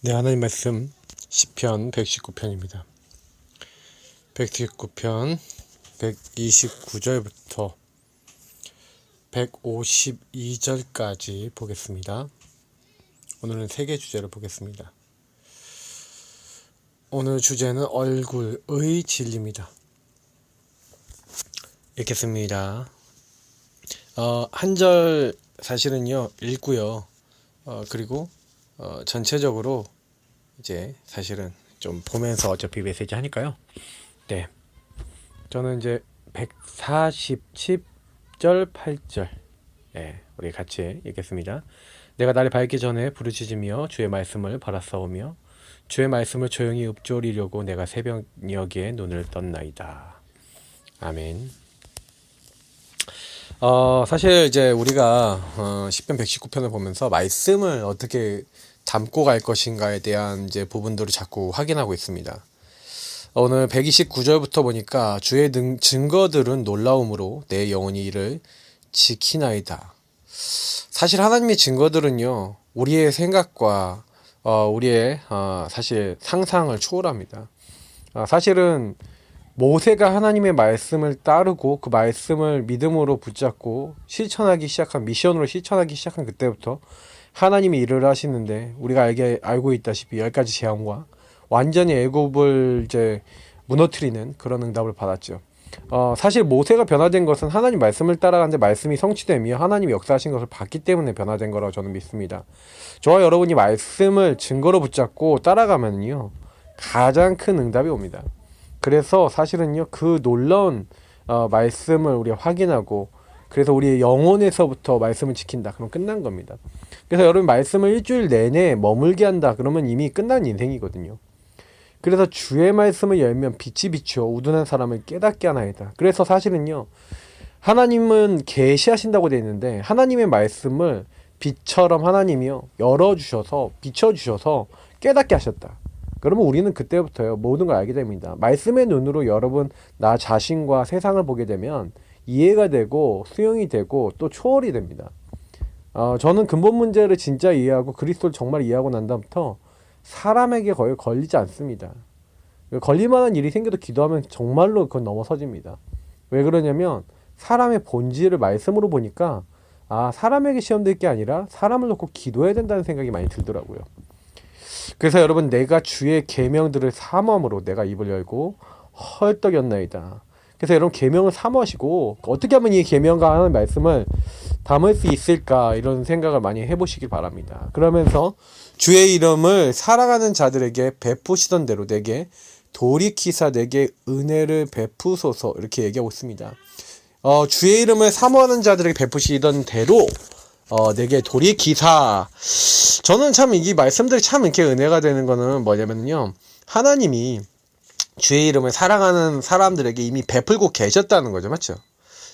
네, 하나님 말씀 시편 119편입니다. 119편 129절부터 152절까지 보겠습니다. 오늘은 3개 주제를 보겠습니다. 오늘 주제는 얼굴의 진리입니다. 읽겠습니다. 한 절 사실은요 읽고요. 그리고 전체적으로 이제 사실은 좀 보면서 어차피 메시지 하니까요. 네, 저는 이제 147절 8절 우리 같이 읽겠습니다. 내가 날이 밝기 전에 부르짖으며 주의 말씀을 바라싸우며 주의 말씀을 조용히 읊조리려고 내가 새벽녘에 눈을 떴나이다. 아멘. 사실 이제 우리가 시편 119편을 보면서 말씀을 어떻게 담고 갈 것인가에 대한 이제 부분들을 자꾸 확인하고 있습니다. 오늘 129절부터 보니까 주의 증거들은 놀라움으로 내 영혼이 이를 지키나이다. 사실 하나님의 증거들은요 우리의 생각과 우리의 사실 상상을 초월합니다. 사실은 모세가 하나님의 말씀을 따르고 그 말씀을 믿음으로 붙잡고 미션으로 실천하기 시작한 그때부터 하나님이 일을 하시는데, 우리가 알고 있다시피 10가지 재앙과 완전히 애굽을 이제 무너뜨리는 그런 응답을 받았죠. 사실 모세가 변화된 것은 하나님 말씀을 따라가는데 말씀이 성취되며 하나님이 역사하신 것을 봤기 때문에 변화된 거라고 저는 믿습니다. 저와 여러분이 말씀을 증거로 붙잡고 따라가면요 가장 큰 응답이 옵니다. 그래서 사실은요 그 놀라운 말씀을 우리가 확인하고, 그래서 우리의 영혼에서부터 말씀을 지킨다 그럼 끝난 겁니다. 그래서 여러분 말씀을 일주일 내내 머물게 한다 그러면 이미 끝난 인생이거든요. 그래서 주의 말씀을 열면 빛이 비추어 우둔한 사람을 깨닫게 하나이다. 그래서 사실은요 하나님은 계시하신다고 되어 있는데, 하나님의 말씀을 빛처럼 하나님이요 열어주셔서 비춰주셔서 깨닫게 하셨다. 그러면 우리는 그때부터요 모든 걸 알게 됩니다. 말씀의 눈으로 여러분 나 자신과 세상을 보게 되면 이해가 되고 수용이 되고 또 초월이 됩니다. 저는 근본 문제를 진짜 이해하고 그리스도를 정말 이해하고 난 다음부터 사람에게 거의 걸리지 않습니다. 걸릴만한 일이 생겨도 기도하면 정말로 그건 넘어서집니다. 왜 그러냐면 사람의 본질을 말씀으로 보니까 사람에게 시험 들 게 아니라 사람을 놓고 기도해야 된다는 생각이 많이 들더라고요. 그래서 여러분 내가 주의 계명들을 사모함으로 내가 입을 열고 헐떡였나이다. 그래서 여러분 계명을 사모하시고 어떻게 하면 이 계명과 하는 말씀을 담을 수 있을까 이런 생각을 많이 해보시길 바랍니다. 그러면서 주의 이름을 사랑하는 자들에게 베푸시던 대로 내게 돌이키사 내게 은혜를 베푸소서 이렇게 얘기하고 있습니다. 주의 이름을 사모하는 자들에게 베푸시던 대로 내게 돌이키사. 저는 참 이 말씀들이 참 이렇게 은혜가 되는 거는 뭐냐면요 하나님이 주의 이름을 사랑하는 사람들에게 이미 베풀고 계셨다는 거죠. 맞죠?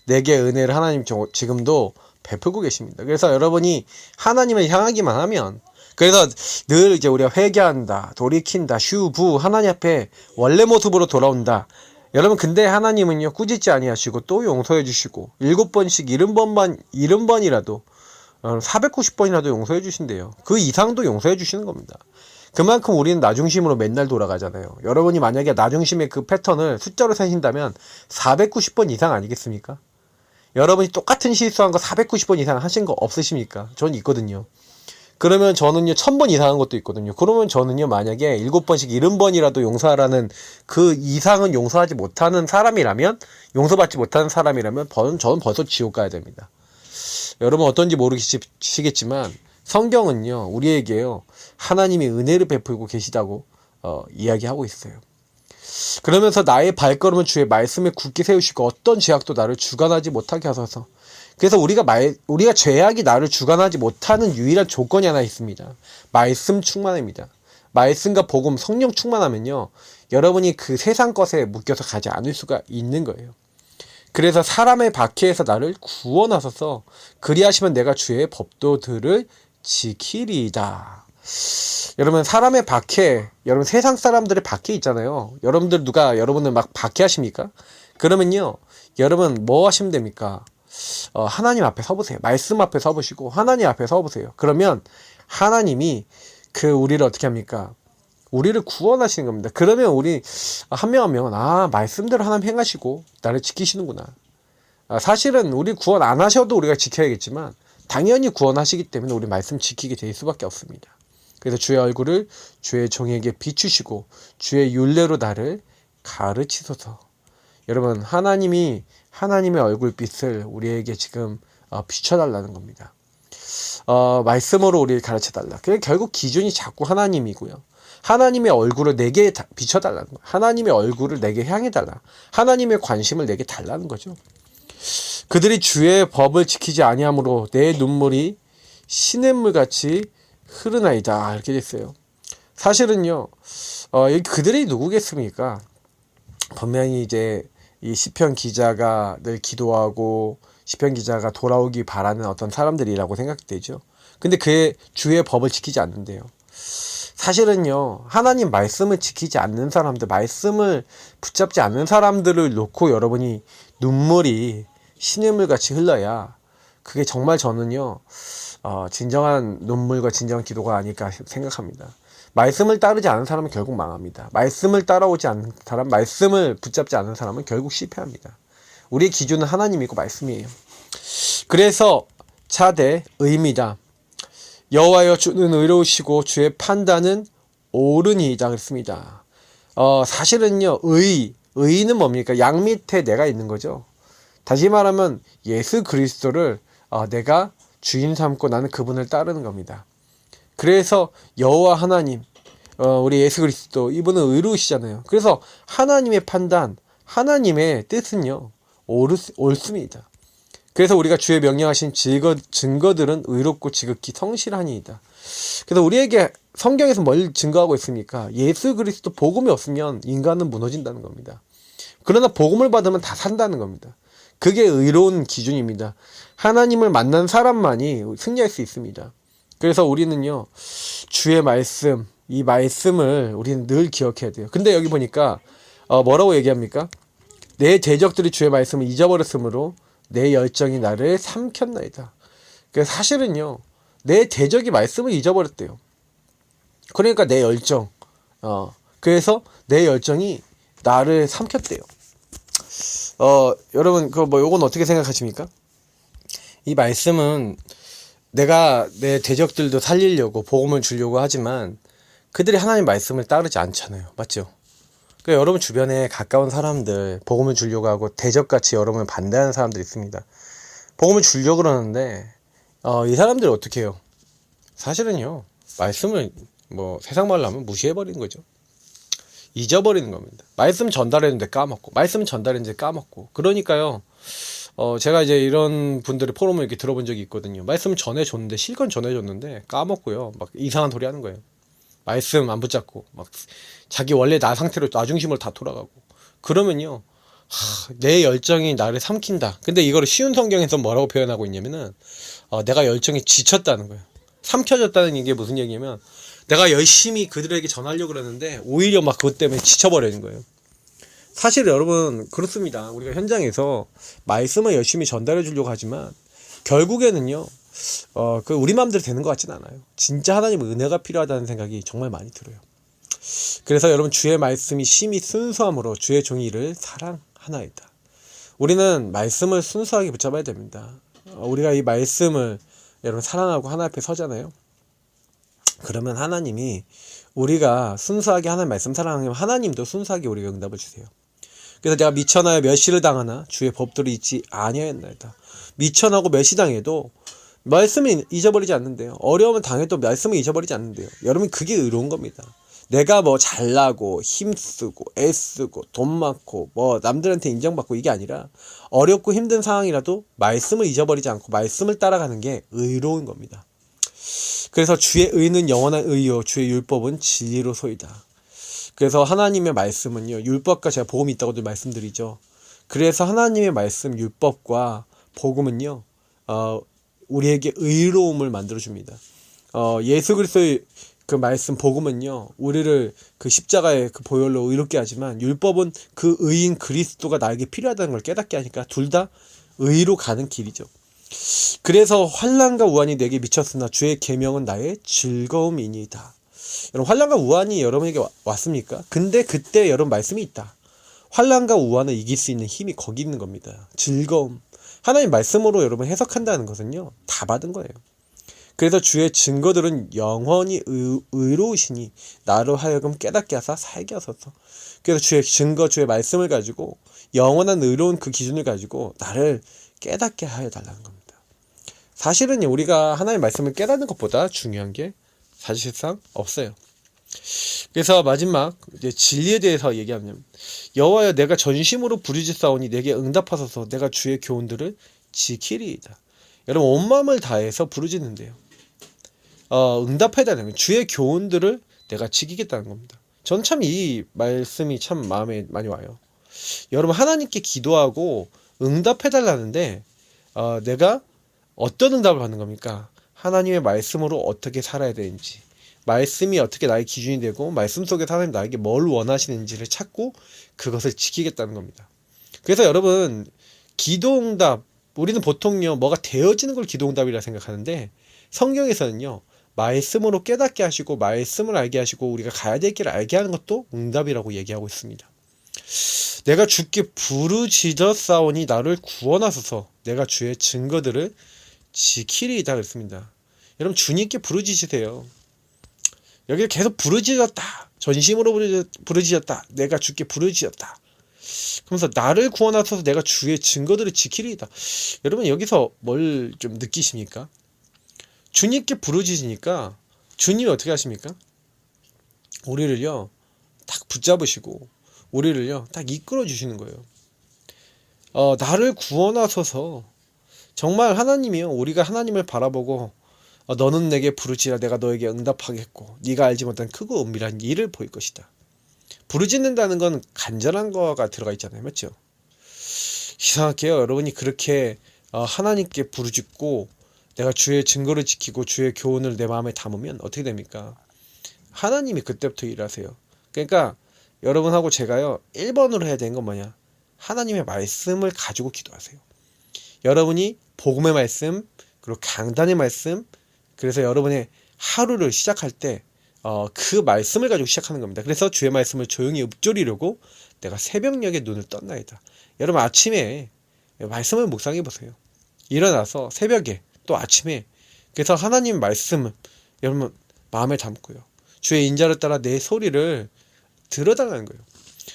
내게 은혜를 하나님 지금도 베풀고 계십니다. 그래서 여러분이 하나님을 향하기만 하면, 그래서 늘 이제 우리가 회개한다, 돌이킨다, 슈부 하나님 앞에 원래 모습으로 돌아온다. 여러분 근데 하나님은요 꾸짖지 아니하시고 또 용서해 주시고 7번씩 70번이라도 490번이라도 용서해 주신대요. 그 이상도 용서해 주시는 겁니다. 그만큼 우리는 나중심으로 맨날 돌아가잖아요. 여러분이 만약에 나중심의 그 패턴을 숫자로 세신다면 490번 이상 아니겠습니까? 여러분이 똑같은 실수한 거 490번 이상 하신 거 없으십니까? 전 있거든요. 그러면 저는요 1000번 이상 한 것도 있거든요. 그러면 저는요 만약에 7번씩 70번이라도 용서하라는 그 이상은 용서하지 못하는 사람이라면, 용서받지 못하는 사람이라면 저는 벌써 지옥 가야 됩니다. 여러분 어떤지 모르시겠지만 성경은요 우리에게요 하나님이 은혜를 베풀고 계시다고 이야기하고 있어요. 그러면서 나의 발걸음을 주의 말씀에 굳게 세우시고 어떤 죄악도 나를 주관하지 못하게 하소서. 그래서 우리가 죄악이 나를 주관하지 못하는 유일한 조건이 하나 있습니다. 말씀 충만입니다. 말씀과 복음, 성령 충만하면요 여러분이 그 세상 것에 묶여서 가지 않을 수가 있는 거예요. 그래서 사람의 박해에서 나를 구원하소서. 그리하시면 내가 주의 법도들을 지키리이다. 여러분 사람의 박해, 여러분 세상 사람들의 박해 있잖아요. 여러분들 누가 여러분을 막 박해하십니까? 그러면요 여러분 뭐 하시면 됩니까? 하나님 앞에 서보세요. 말씀 앞에 서보시고 하나님 앞에 서보세요. 그러면 하나님이 우리를 어떻게 합니까? 우리를 구원하시는 겁니다. 그러면 우리 한 명 한 명은 말씀대로 하나님 행하시고 나를 지키시는구나. 사실은 우리 구원 안 하셔도 우리가 지켜야겠지만 당연히 구원하시기 때문에 우리 말씀 지키게 될 수밖에 없습니다. 그래서 주의 얼굴을 주의 종에게 비추시고 주의 율례로 나를 가르치소서. 여러분, 하나님의 얼굴빛을 우리에게 지금 비춰달라는 겁니다. 말씀으로 우리를 가르쳐달라. 결국 기준이 자꾸 하나님이고요. 하나님의 얼굴을 내게 비춰달라는 거예요. 하나님의 얼굴을 내게 향해달라. 하나님의 관심을 내게 달라는 거죠. 그들이 주의 법을 지키지 아니함으로 내 눈물이 시냇물같이 흐르나이다. 이렇게 됐어요. 사실은요, 그들이 누구겠습니까? 분명히 이제 이 시편 기자가 늘 기도하고 시편 기자가 돌아오기 바라는 어떤 사람들이라고 생각되죠. 근데 그의 주의 법을 지키지 않는데요. 사실은요, 하나님 말씀을 지키지 않는 사람들, 말씀을 붙잡지 않는 사람들을 놓고 여러분이 눈물이 시냇물같이 흘러야 그게 정말 저는요, 진정한 눈물과 진정한 기도가 아닐까 생각합니다. 말씀을 따르지 않은 사람은 결국 망합니다. 말씀을 따라오지 않는 사람, 말씀을 붙잡지 않는 사람은 결국 실패합니다. 우리의 기준은 하나님이고 말씀이에요. 그래서 차대 의입니다. 여호와여 주는 의로우시고 주의 판단은 옳으니이다 그랬습니다. 사실은요, 의는 뭡니까? 양 밑에 내가 있는 거죠. 다시 말하면 예수 그리스도를 내가 주인 삼고 나는 그분을 따르는 겁니다. 그래서 여호와 하나님, 우리 예수 그리스도, 이분은 의로우시잖아요. 그래서 하나님의 판단, 하나님의 뜻은요, 옳습니다. 그래서 우리가 주의 명령하신 증거들은 의롭고 지극히 성실하니이다. 그래서 우리에게 성경에서 뭘 증거하고 있습니까? 예수 그리스도 복음이 없으면 인간은 무너진다는 겁니다. 그러나 복음을 받으면 다 산다는 겁니다. 그게 의로운 기준입니다. 하나님을 만난 사람만이 승리할 수 있습니다. 그래서 우리는요, 주의 말씀, 이 말씀을 우리는 늘 기억해야 돼요. 근데 여기 보니까 뭐라고 얘기합니까? 내 대적들이 주의 말씀을 잊어버렸으므로 내 열정이 나를 삼켰나이다. 그래서 사실은요, 내 대적이 말씀을 잊어버렸대요. 그러니까 내 열정, 그래서 내 열정이 나를 삼켰대요. 여러분, 요건 어떻게 생각하십니까? 이 말씀은 내가 내 대적들도 살리려고 복음을 주려고 하지만 그들이 하나님 말씀을 따르지 않잖아요. 맞죠? 그러니까 여러분 주변에 가까운 사람들, 복음을 주려고 하고 대적같이 여러분을 반대하는 사람들이 있습니다. 복음을 주려고 그러는데 이 사람들이 어떻게 해요? 사실은요, 말씀을 세상 말로 하면 무시해버리는 거죠. 잊어버리는 겁니다. 말씀 전달했는데 까먹고, 말씀 전달했는데 까먹고. 그러니까요, 제가 이제 이런 분들의 포럼을 이렇게 들어본 적이 있거든요. 말씀 전해줬는데, 실컷 전해줬는데 까먹고요, 막 이상한 소리 하는 거예요. 말씀 안 붙잡고 막 자기 원래 나 상태로 나 중심으로 다 돌아가고. 그러면요, 내 열정이 나를 삼킨다. 근데 이거를 쉬운 성경에서 뭐라고 표현하고 있냐면은 내가 열정이 지쳤다는 거예요. 삼켜졌다는 게 무슨 얘기냐면 내가 열심히 그들에게 전하려고 그러는데 오히려 막 그것 때문에 지쳐버리는 거예요. 사실 여러분 그렇습니다. 우리가 현장에서 말씀을 열심히 전달해 주려고 하지만 결국에는요, 우리 마음대로 되는 것 같진 않아요. 진짜 하나님의 은혜가 필요하다는 생각이 정말 많이 들어요. 그래서 여러분, 주의 말씀이 심히 순수함으로 주의 종이 이를 사랑하나이다. 우리는 말씀을 순수하게 붙잡아야 됩니다. 우리가 이 말씀을 여러분 사랑하고 하나님 앞에 서잖아요. 그러면 하나님이 우리가 순수하게 하나님 말씀 사랑하면 하나님도 순수하게 우리에게 응답을 주세요. 그래서 내가 미천하여 멸시를 당하나 주의 법도를 잊지 아니하였나이다. 미천하고 멸시당해도 말씀을 잊어버리지 않는데요. 어려움을 당해도 말씀을 잊어버리지 않는데요. 여러분, 그게 의로운 겁니다. 내가 잘나고 힘쓰고 애쓰고 돈 많고 남들한테 인정받고 이게 아니라 어렵고 힘든 상황이라도 말씀을 잊어버리지 않고 말씀을 따라가는 게 의로운 겁니다. 그래서 주의 의는 영원한 의요 주의 율법은 진리로소이다. 그래서 하나님의 말씀은요, 율법과 제가 복음이 있다고도 말씀드리죠. 그래서 하나님의 말씀 율법과 복음은요, 우리에게 의로움을 만들어줍니다. 예수 그리스도의 그 말씀 복음은요, 우리를 그 십자가의 그 보혈로 의롭게 하지만 율법은 그 의인 그리스도가 나에게 필요하다는 걸 깨닫게 하니까 둘 다 의로 가는 길이죠. 그래서 환난과 우환이 내게 미쳤으나 주의 계명은 나의 즐거움이니이다. 여러분 환난과 우환이 여러분에게 왔습니까? 근데 그때 여러분 말씀이 있다. 환난과 우환을 이길 수 있는 힘이 거기 있는 겁니다. 즐거움. 하나님 말씀으로 여러분 해석한다는 것은요, 다 받은 거예요. 그래서 주의 증거들은 영원히 의로우시니 나로 하여금 깨닫게 하사 살게 하소서. 그래서 주의 증거, 주의 말씀을 가지고 영원한 의로운 그 기준을 가지고 나를 깨닫게 하여 달라는 겁니다. 사실은 우리가 하나님의 말씀을 깨닫는 것보다 중요한 게 사실상 없어요. 그래서 마지막 이제 진리에 대해서 얘기하면, 여호와여 내가 전심으로 부르짖사오니 내게 응답하소서. 내가 주의 교훈들을 지키리이다. 여러분 온 마음을 다해서 부르짖는데요, 응답해달라는, 주의 교훈들을 내가 지키겠다는 겁니다. 전 참 이 말씀이 참 마음에 많이 와요. 여러분 하나님께 기도하고 응답해달라는데 내가 어떤 응답을 받는 겁니까? 하나님의 말씀으로 어떻게 살아야 되는지, 말씀이 어떻게 나의 기준이 되고 말씀 속에서 하나님 나에게 뭘 원하시는지를 찾고 그것을 지키겠다는 겁니다. 그래서 여러분 기도응답, 우리는 보통요 뭐가 되어지는 걸 기도응답이라 생각하는데, 성경에서는요 말씀으로 깨닫게 하시고 말씀을 알게 하시고 우리가 가야 될 길을 알게 하는 것도 응답이라고 얘기하고 있습니다. 내가 주께 부르짖었사오니 나를 구원하소서. 내가 주의 증거들을 지키리이다 그랬습니다. 여러분 주님께 부르짖으세요. 여기 계속 부르짖었다, 전심으로 부르짖었다, 내가 주께 부르짖었다, 그러면서 나를 구원하소서 내가 주의 증거들을 지키리이다. 여러분 여기서 뭘 좀 느끼십니까? 주님께 부르짖으니까 주님이 어떻게 하십니까? 우리를요 딱 붙잡으시고 우리를요 딱 이끌어 주시는 거예요. 나를 구원하소서. 정말 하나님이요, 우리가 하나님을 바라보고 너는 내게 부르짖으라 내가 너에게 응답하겠고 네가 알지 못한 크고 은밀한 일을 보일 것이다. 부르짖는다는 건 간절한 거가 들어가 있잖아요, 맞죠? 이상하게요, 여러분이 그렇게 하나님께 부르짖고 내가 주의 증거를 지키고 주의 교훈을 내 마음에 담으면 어떻게 됩니까? 하나님이 그때부터 일하세요. 그러니까 여러분하고 제가요 1번으로 해야 되는 건 뭐냐? 하나님의 말씀을 가지고 기도하세요. 여러분이 복음의 말씀, 그리고 강단의 말씀, 그래서 여러분의 하루를 시작할 때 그 말씀을 가지고 시작하는 겁니다. 그래서 주의 말씀을 조용히 읊조리려고 내가 새벽녘에 눈을 떴나이다. 여러분 아침에 말씀을 묵상해 보세요. 일어나서 새벽에 또 아침에, 그래서 하나님 말씀을 여러분 마음에 담고요, 주의 인자를 따라 내 소리를 들어달라는 거예요.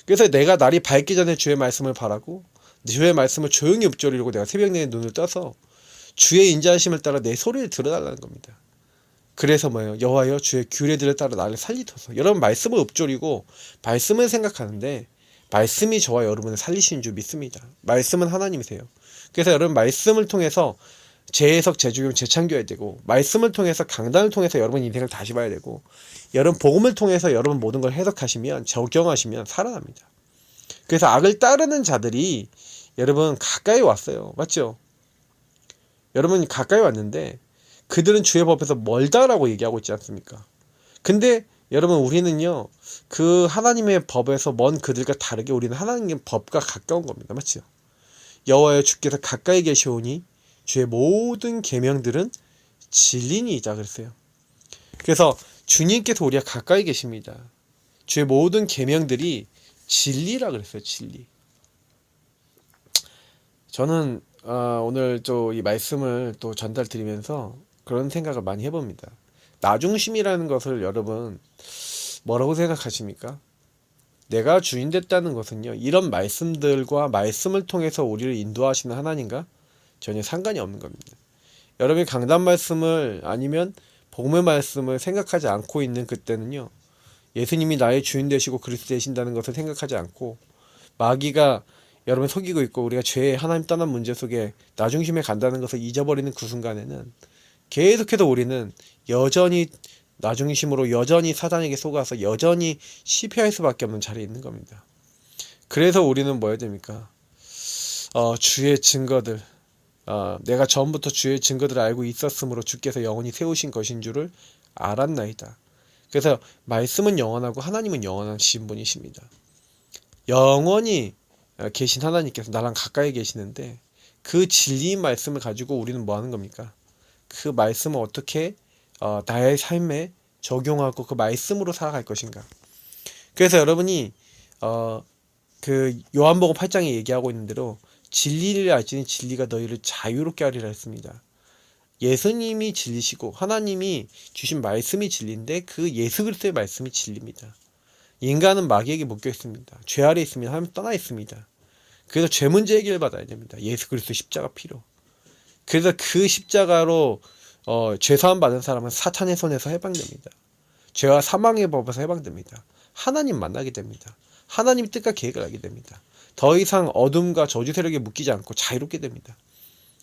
그래서 내가 날이 밝기 전에 주의 말씀을 바라고 주의 말씀을 조용히 읊조리려고 내가 새벽 내에 눈을 떠서 주의 인자하심을 따라 내 소리를 들어달라는 겁니다. 그래서 뭐예요? 여호와여 주의 규례들을 따라 나를 살리소서. 여러분 말씀을 읊조리고 말씀을 생각하는데 말씀이 저와 여러분을 살리시는 줄 믿습니다. 말씀은 하나님이세요. 그래서 여러분 말씀을 통해서 재해석, 재조경, 재창조해야 되고, 말씀을 통해서 강단을 통해서 여러분 인생을 다시 봐야 되고, 여러분 복음을 통해서 여러분 모든 걸 해석하시면, 적용하시면 살아납니다. 그래서 악을 따르는 자들이 여러분 가까이 왔어요, 맞죠? 여러분 가까이 왔는데 그들은 주의 법에서 멀다라고 얘기하고 있지 않습니까? 근데 여러분 우리는요 그 하나님의 법에서 먼 그들과 다르게 우리는 하나님의 법과 가까운 겁니다, 맞죠? 여호와여 주께서 가까이 계시오니 주의 모든 계명들은 진리니이다 그랬어요. 그래서 주님께서 우리가 가까이 계십니다. 주의 모든 계명들이 진리라 그랬어요, 진리. 저는 오늘 또 이 말씀을 또 전달 드리면서 그런 생각을 많이 해봅니다. 나중심이라는 것을 여러분 뭐라고 생각하십니까? 내가 주인 됐다는 것은요, 이런 말씀들과 말씀을 통해서 우리를 인도하시는 하나님과 전혀 상관이 없는 겁니다. 여러분이 강단 말씀을 아니면 복음의 말씀을 생각하지 않고 있는 그때는요, 예수님이 나의 주인 되시고 그리스도 되신다는 것을 생각하지 않고 마귀가 여러분 속이고 있고 우리가 죄의 하나님 떠난 문제 속에 나중심에 간다는 것을 잊어버리는 그 순간에는 계속해서 우리는 여전히 나중심으로 여전히 사단에게 속아서 여전히 실패할 수밖에 없는 자리에 있는 겁니다. 그래서 우리는 뭐 해야 됩니까? 주의 증거들, 내가 전부터 주의 증거들을 알고 있었으므로 주께서 영원히 세우신 것인 줄을 알았나이다. 그래서 말씀은 영원하고 하나님은 영원하신 분이십니다. 영원히 계신 하나님께서 나랑 가까이 계시는데 그 진리인 말씀을 가지고 우리는 뭐 하는 겁니까? 그 말씀을 어떻게 나의 삶에 적용하고 그 말씀으로 살아갈 것인가. 그래서 여러분이 그 요한복음 8장에 얘기하고 있는 대로 진리를 알지니 진리가 너희를 자유롭게 하리라 했습니다. 예수님이 진리시고 하나님이 주신 말씀이 진리인데 그 예수 그리스도의 말씀이 진리입니다. 인간은 마귀에게 묶여 있습니다. 죄 아래 있습니다. 하나님 떠나 있습니다. 그래서 죄 문제 해결을 받아야 됩니다. 예수 그리스도 십자가 피로. 그래서 그 십자가로 죄사함 받은 사람은 사탄의 손에서 해방됩니다. 죄와 사망의 법에서 해방됩니다. 하나님 만나게 됩니다. 하나님 뜻과 계획을 알게 됩니다. 더 이상 어둠과 저주 세력에 묶이지 않고 자유롭게 됩니다.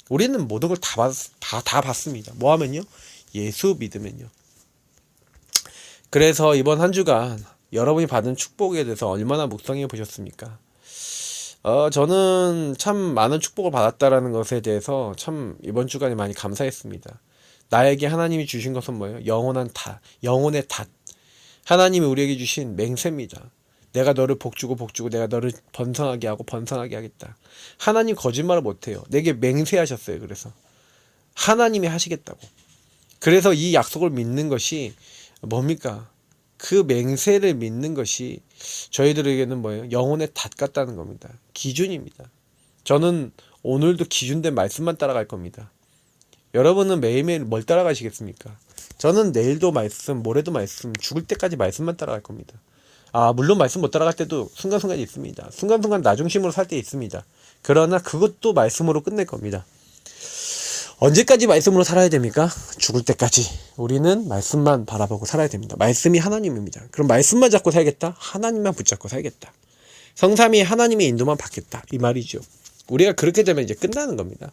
우리는 모든 걸 다 받습니다. 뭐 하면요? 예수 믿으면요. 그래서 이번 한 주간 여러분이 받은 축복에 대해서 얼마나 묵상해 보셨습니까? 저는 참 많은 축복을 받았다라는 것에 대해서 참 이번 주간에 많이 감사했습니다. 나에게 하나님이 주신 것은 뭐예요? 영혼의 닷. 하나님이 우리에게 주신 맹세입니다. 내가 너를 복주고 내가 너를 번성하게 하고 번성하게 하겠다. 하나님 거짓말을 못해요. 내게 맹세하셨어요. 그래서 하나님이 하시겠다고. 그래서 이 약속을 믿는 것이 뭡니까? 그 맹세를 믿는 것이 저희들에게는 뭐예요? 영혼의 닷 같다는 겁니다. 기준입니다. 저는 오늘도 기준된 말씀만 따라갈 겁니다. 여러분은 매일매일 뭘 따라가시겠습니까? 저는 내일도 말씀, 모레도 말씀, 죽을 때까지 말씀만 따라갈 겁니다. 물론 말씀 못 따라갈 때도 순간순간이 있습니다. 순간순간 나 중심으로 살 때 있습니다. 그러나 그것도 말씀으로 끝낼 겁니다. 언제까지 말씀으로 살아야 됩니까? 죽을 때까지 우리는 말씀만 바라보고 살아야 됩니다. 말씀이 하나님입니다. 그럼 말씀만 잡고 살겠다? 하나님만 붙잡고 살겠다. 성삼위 하나님의 인도만 받겠다. 이 말이죠. 우리가 그렇게 되면 이제 끝나는 겁니다.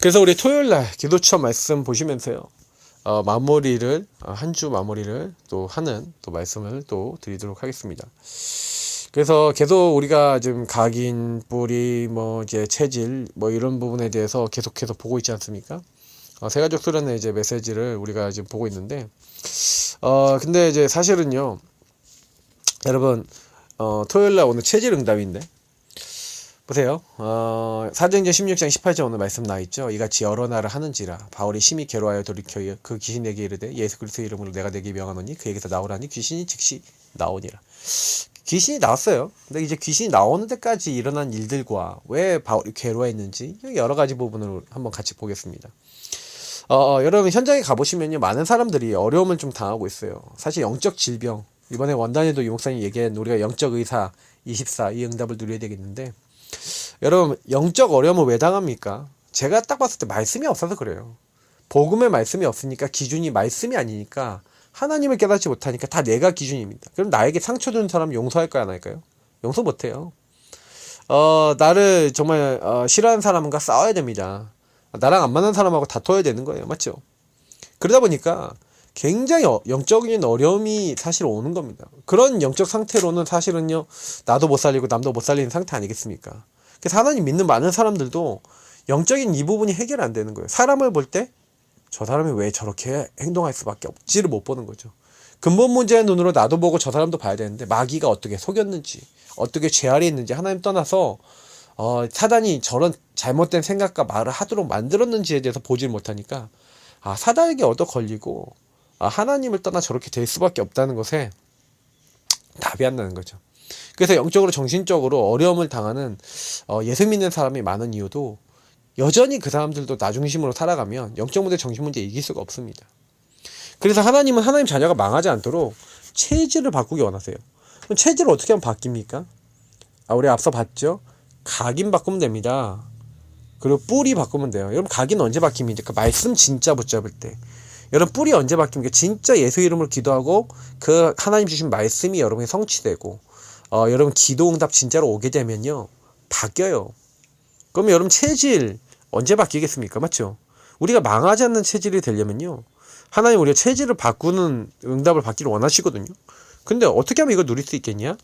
그래서 우리 토요일날 기도처 말씀 보시면서요. 마무리를 한 주 마무리를 또 하는 또 말씀을 또 드리도록 하겠습니다. 그래서 계속 우리가 지금 각인, 뿌리, 이제 체질, 이런 부분에 대해서 계속해서 보고 있지 않습니까? 세가족 수련의 이제 메시지를 우리가 지금 보고 있는데, 근데 이제 사실은요, 여러분, 토요일날 오늘 체질 응답인데, 보세요. 사도행전 16장 18절 오늘 말씀 나와있죠. 이같이 여러 나라 하는지라 바울이 심히 괴로워하여 돌이켜 그 귀신에게 이르되 예수 그리스도의 이름으로 내가 내게 명하노니 그에게서 나오라니 귀신이 즉시 나오니라. 귀신이 나왔어요. 근데 이제 귀신이 나오는 데까지 일어난 일들과 왜 바울이 괴로워했는지 여러 가지 부분을 한번 같이 보겠습니다. 여러분 현장에 가보시면요, 많은 사람들이 어려움을 좀 당하고 있어요. 사실 영적 질병, 이번에 원단에도 유 목사님 얘기한 우리가 영적 의사 24 이 응답을 누려야 되겠는데, 여러분 영적 어려움을 왜 당합니까? 제가 딱 봤을 때 말씀이 없어서 그래요. 복음의 말씀이 없으니까, 기준이 말씀이 아니니까, 하나님을 깨닫지 못하니까 다 내가 기준입니다. 그럼 나에게 상처 주는 사람 용서할까요, 안 할까요? 용서 못해요. 나를 정말 싫어하는 사람과 싸워야 됩니다. 나랑 안 맞는 사람하고 다퉈야 되는 거예요. 맞죠? 그러다 보니까 굉장히 영적인 어려움이 사실 오는 겁니다. 그런 영적 상태로는 사실은요, 나도 못 살리고 남도 못 살리는 상태 아니겠습니까? 그래서 하나님 믿는 많은 사람들도 영적인 이 부분이 해결 안 되는 거예요. 사람을 볼 때 저 사람이 왜 저렇게 행동할 수밖에 없지를 못 보는 거죠. 근본 문제의 눈으로 나도 보고 저 사람도 봐야 되는데, 마귀가 어떻게 속였는지, 어떻게 죄 아래 있는지 하나님 떠나서 사단이 저런 잘못된 생각과 말을 하도록 만들었는지에 대해서 보질 못하니까 사단에게 얻어 걸리고 하나님을 떠나 저렇게 될 수밖에 없다는 것에 답이 안 나는 거죠. 그래서 영적으로 정신적으로 어려움을 당하는 예수 믿는 사람이 많은 이유도, 여전히 그 사람들도 나 중심으로 살아가면 영적 문제, 정신 문제 이길 수가 없습니다. 그래서 하나님은 하나님 자녀가 망하지 않도록 체질을 바꾸기 원하세요. 그럼 체질을 어떻게 하면 바뀝니까? 우리 앞서 봤죠? 각인 바꾸면 됩니다. 그리고 뿌리 바꾸면 돼요. 여러분 각인 언제 바뀝니까? 말씀 진짜 붙잡을 때. 여러분 뿌리 언제 바뀝니까? 진짜 예수 이름으로 기도하고 그 하나님 주신 말씀이 여러분의 성취되고 여러분 기도 응답 진짜로 오게 되면요, 바뀌어요. 그러면 여러분 체질 언제 바뀌겠습니까? 맞죠? 우리가 망하지 않는 체질이 되려면요, 하나님 우리가 체질을 바꾸는 응답을 받기를 원하시거든요. 근데 어떻게 하면 이걸 누릴 수 있겠냐?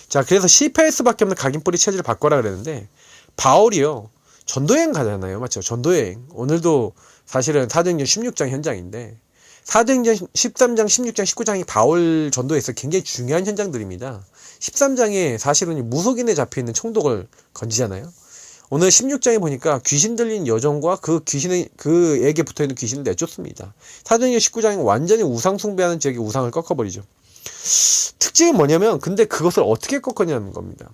자, 그래서 실패할 수밖에 없는 각인뿌리 체질을 바꿔라 그랬는데, 바울이요, 전도여행 가잖아요. 맞죠? 전도여행. 오늘도 사실은 사도행전 16장 현장인데, 사도행전 13장, 16장, 19장이 바울 전도에서 굉장히 중요한 현장들입니다. 13장에 사실은 무속인에 잡혀있는 총독을 건지잖아요. 오늘 16장에 보니까 귀신 들린 여종과 그에게 붙어있는 귀신을 내쫓습니다. 사도행전 19장은 완전히 우상 숭배하는 지역의 우상을 꺾어버리죠. 특징이 뭐냐면, 근데 그것을 어떻게 꺾었냐는 겁니다.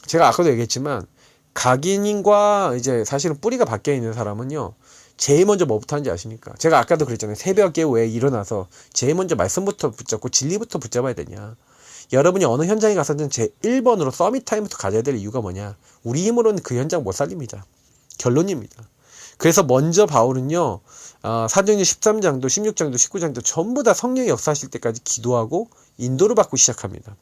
제가 아까도 얘기했지만, 각인과 이제 사실은 뿌리가 밖에 있는 사람은요, 제일 먼저 뭐부터 하는지 아십니까? 제가 아까도 그랬잖아요. 새벽에 왜 일어나서 제일 먼저 말씀부터 붙잡고 진리부터 붙잡아야 되냐. 여러분이 어느 현장에 가서든 제 1번으로 서밋 타임부터 가져야 될 이유가 뭐냐. 우리 힘으로는 그 현장 못 살립니다. 결론입니다. 그래서 먼저 바울은요, 사도행전 13장도 16장도 19장도 전부 다 성령이 역사하실 때까지 기도하고 인도를 받고 시작합니다.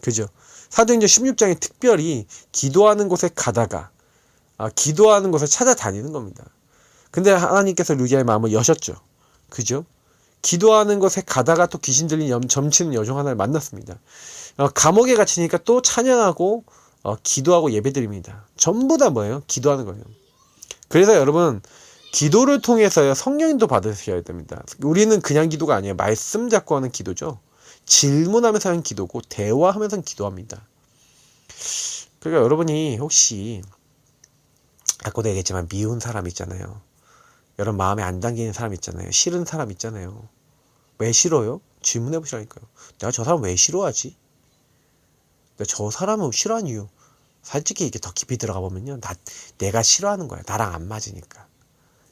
그죠? 사도행전 16장에 특별히 기도하는 곳에 가다가 기도하는 곳을 찾아다니는 겁니다. 근데 하나님께서 루디아의 마음을 여셨죠. 그죠? 기도하는 곳에 가다가 또 귀신 들린 점치는 여종 하나를 만났습니다. 감옥에 갇히니까 또 찬양하고 기도하고 예배드립니다. 전부 다 뭐예요? 기도하는 거예요. 그래서 여러분, 기도를 통해서요, 성령님도 받으셔야 됩니다. 우리는 그냥 기도가 아니에요. 말씀 잡고 하는 기도죠. 질문하면서 하는 기도고 대화하면서 기도합니다. 그러니까 여러분이 혹시 아까도 얘기했지만 미운 사람 있잖아요. 여러분 마음에 안 당기는 사람 있잖아요. 싫은 사람 있잖아요. 왜 싫어요? 질문해 보시라니까요. 내가 저 사람 왜 싫어하지? 내가 저 사람을 싫어하는 이유, 솔직히 이게 더 깊이 들어가 보면요, 내가 싫어하는 거야. 나랑 안 맞으니까.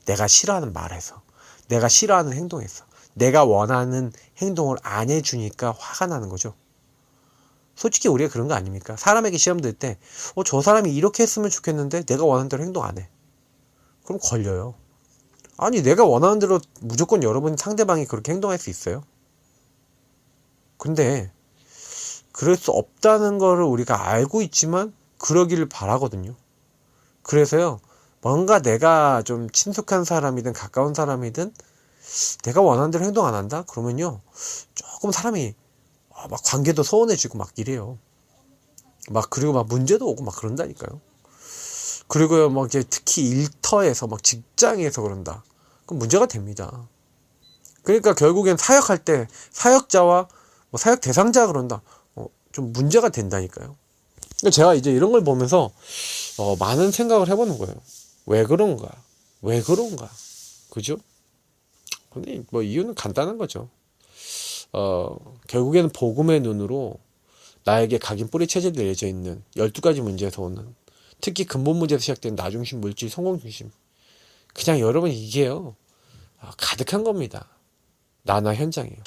내가 싫어하는 말에서, 내가 싫어하는 행동에서, 내가 원하는 행동을 안 해주니까 화가 나는 거죠. 솔직히 우리가 그런 거 아닙니까? 사람에게 시험 들 때, 저 사람이 이렇게 했으면 좋겠는데 내가 원하는 대로 행동 안 해. 그럼 걸려요. 아니, 내가 원하는 대로 무조건 여러분 상대방이 그렇게 행동할 수 있어요? 근데 그럴 수 없다는 거를 우리가 알고 있지만 그러기를 바라거든요. 그래서요, 뭔가 내가 좀 친숙한 사람이든 가까운 사람이든 내가 원하는 대로 행동 안 한다? 그러면요, 조금 사람이 막 관계도 서운해지고 막 이래요. 그리고 막 문제도 오고 막 그런다니까요. 그리고요, 막 이제 특히 일터에서 막 직장에서 그런다. 그럼 문제가 됩니다. 그러니까 결국엔 사역할 때 사역자와 사역 대상자가 그런다. 좀 문제가 된다니까요. 그러니까 제가 이제 이런 걸 보면서 많은 생각을 해보는 거예요. 왜 그런가? 왜 그런가? 그죠? 근데 이유는 간단한 거죠. 결국에는 복음의 눈으로 나에게 각인 뿌리 체질이 내려져 있는 12가지 문제에서 오는, 특히 근본 문제에서 시작된 나중심, 물질, 성공중심. 그냥 여러분 이게요, 가득한 겁니다. 나나 현장이에요.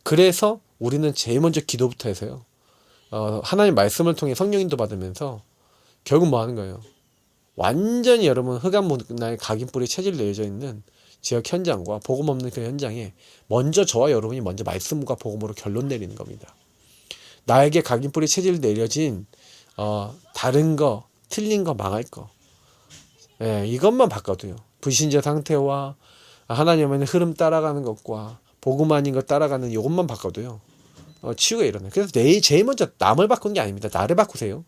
그래서 우리는 제일 먼저 기도부터 해서요, 하나님 말씀을 통해 성령인도 받으면서 결국 뭐 하는 거예요? 완전히 여러분 흑암 문화의 각인 뿌리 체질이 내려져 있는 지역 현장과 복음 없는 그 현장에 먼저 저와 여러분이 먼저 말씀과 복음으로 결론 내리는 겁니다. 나에게 각인 뿌리 체질이 내려진 다른 거, 틀린 거, 망할 거, 이것만 바꿔도요, 불신자 상태와 하나님의 흐름 따라가는 것과 복음 아닌 것 따라가는 이것만 바꿔도요, 치유가 일어나요. 그래서 제일 먼저 남을 바꾸는 게 아닙니다. 나를 바꾸세요.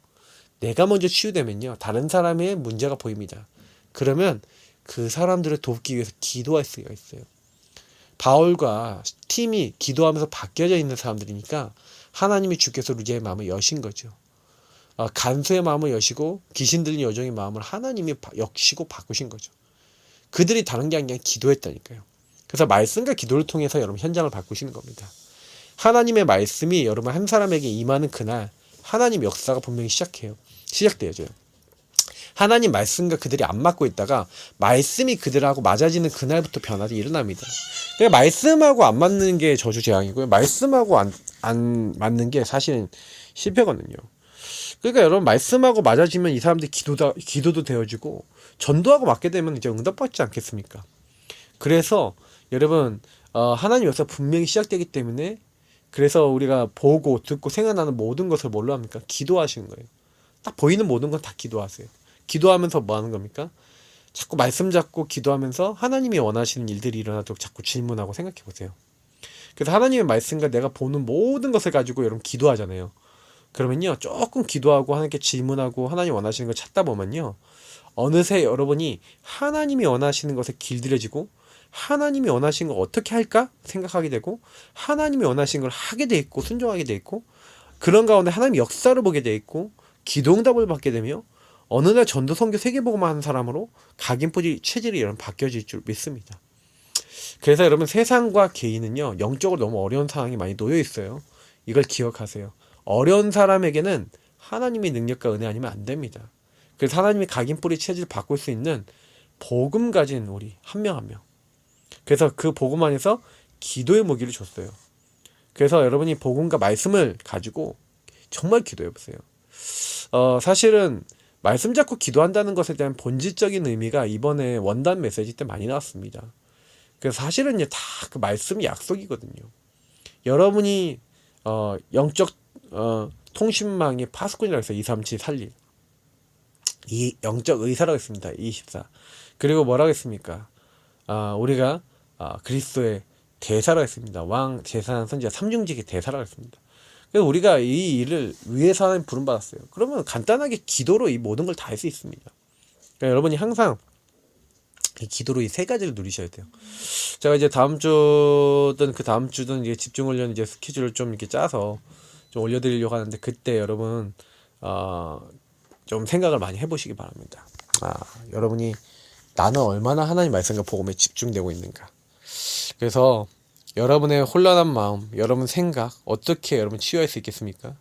내가 먼저 치유되면요, 다른 사람의 문제가 보입니다. 그러면 그 사람들을 돕기 위해서 기도할 수가 있어요. 바울과 팀이 기도하면서 바뀌어져 있는 사람들이니까 하나님이 주께서 루디아의 마음을 여신 거죠. 간수의 마음을 여시고 귀신 들린 여종의 마음을 하나님이 여시고 바꾸신 거죠. 그들이 다른 게 아니라 기도했다니까요. 그래서 말씀과 기도를 통해서 여러분 현장을 바꾸시는 겁니다. 하나님의 말씀이 여러분 한 사람에게 임하는 그날 하나님 역사가 분명히 시작되어져요. 하나님 말씀과 그들이 안 맞고 있다가 말씀이 그들하고 맞아지는 그날부터 변화가 일어납니다. 그러니까 말씀하고 안 맞는 게 저주재앙이고요, 말씀하고 안 맞는 게 사실은 실패거든요. 그러니까 여러분 말씀하고 맞아지면 이 사람들이 기도도 되어지고 전도하고 맞게 되면 이제 응답받지 않겠습니까? 그래서 여러분 하나님 역사 분명히 시작되기 때문에, 그래서 우리가 보고 듣고 생각나는 모든 것을 뭘로 합니까? 기도하시는 거예요. 딱 보이는 모든 건 다 기도하세요. 기도하면서 뭐 하는 겁니까? 자꾸 말씀 잡고 기도하면서 하나님이 원하시는 일들이 일어나도록 자꾸 질문하고 생각해 보세요. 그래서 하나님의 말씀과 내가 보는 모든 것을 가지고 여러분 기도하잖아요. 그러면요, 조금 기도하고 하나님께 질문하고 하나님 원하시는 걸 찾다 보면요, 어느새 여러분이 하나님이 원하시는 것에 길들여지고 하나님이 원하시는 걸 어떻게 할까 생각하게 되고, 하나님이 원하시는 걸 하게 돼 있고 순종하게 돼 있고, 그런 가운데 하나님의 역사를 보게 돼 있고 기도 응답을 받게 되며 어느 날 전도선교 세계복음화 하는 사람으로 각인뿌리 체질이 여러분 바뀌어질 줄 믿습니다. 그래서 여러분 세상과 개인은요 영적으로 너무 어려운 상황이 많이 놓여 있어요. 이걸 기억하세요. 어려운 사람에게는 하나님의 능력과 은혜 아니면 안 됩니다. 그래서 하나님이 각인뿌리 체질을 바꿀 수 있는 복음 가진 우리 한 명 한 명. 그래서 그 복음 안에서 기도의 무기를 줬어요. 그래서 여러분이 복음과 말씀을 가지고 정말 기도해 보세요. 사실은 말씀 잡고 기도한다는 것에 대한 본질적인 의미가 이번에 원단 메시지 때 많이 나왔습니다. 그래서 사실은 다 그 말씀이 약속이거든요. 여러분이 영적 통신망의 파수꾼이라고 해서 237 살릴 이 영적 의사라고 했습니다. 24. 그리고 뭐라고 했습니까? 우리가 그리스도의 대사라고 했습니다. 왕, 제사장, 선지자, 삼중직의 대사라고 했습니다. 그래서 우리가 이 일을 위해서 하나님 부름받았어요. 그러면 간단하게 기도로 이 모든 걸 다 할 수 있습니다. 그러니까 여러분이 항상 이 기도로 이 세 가지를 누리셔야 돼요. 제가 이제 다음 주든 그 다음 주든 이제 집중훈련 이제 스케줄을 좀 이렇게 짜서 좀 올려드리려고 하는데 그때 여러분 좀 생각을 많이 해보시기 바랍니다. 여러분이 나는 얼마나 하나님 말씀과 복음에 집중되고 있는가. 그래서 여러분의 혼란한 마음, 여러분 생각 어떻게 여러분 치유할 수 있겠습니까?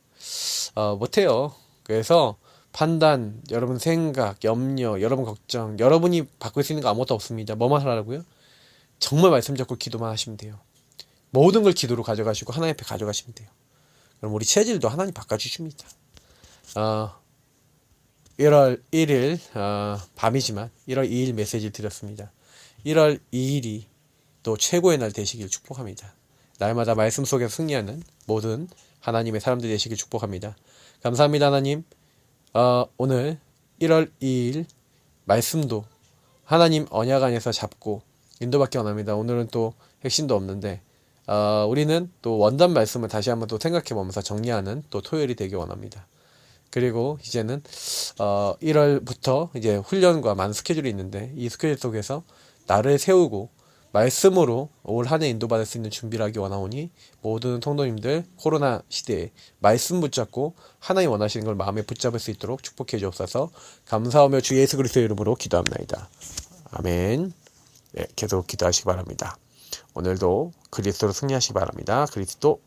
못해요. 그래서 판단, 여러분 생각, 염려, 여러분 걱정, 여러분이 바꿀 수 있는 거 아무것도 없습니다. 뭐만 하라고요? 정말 말씀 잡고 기도만 하시면 돼요. 모든 걸 기도로 가져가시고 하나님 앞에 가져가시면 돼요. 그럼 우리 체질도 하나님 바꿔주십니다. 1월 1일 밤이지만 1월 2일 메시지를 드렸습니다. 1월 2일이 또 최고의 날 되시길 축복합니다. 날마다 말씀 속에서 승리하는 모든 하나님의 사람들 되시길 축복합니다. 감사합니다. 하나님. 오늘 1월 2일 말씀도 하나님 언약 안에서 잡고 인도받기 원합니다. 오늘은 또 핵심도 없는데 우리는 또 원단 말씀을 다시 한번 또 생각해 보면서 정리하는 또 토요일이 되기 원합니다. 그리고 이제는 1월부터 이제 훈련과 많은 스케줄이 있는데 이 스케줄 속에서 나를 세우고 말씀으로 올 한 해 인도받을 수 있는 준비를 하기 원하오니 모든 성도님들 코로나 시대에 말씀 붙잡고 하나님 원하시는 걸 마음에 붙잡을 수 있도록 축복해 주옵소서. 감사하며 주 예수 그리스도의 이름으로 기도합니다. 아멘. 네, 계속 기도하시기 바랍니다. 오늘도 그리스도로 승리하시기 바랍니다. 그리스도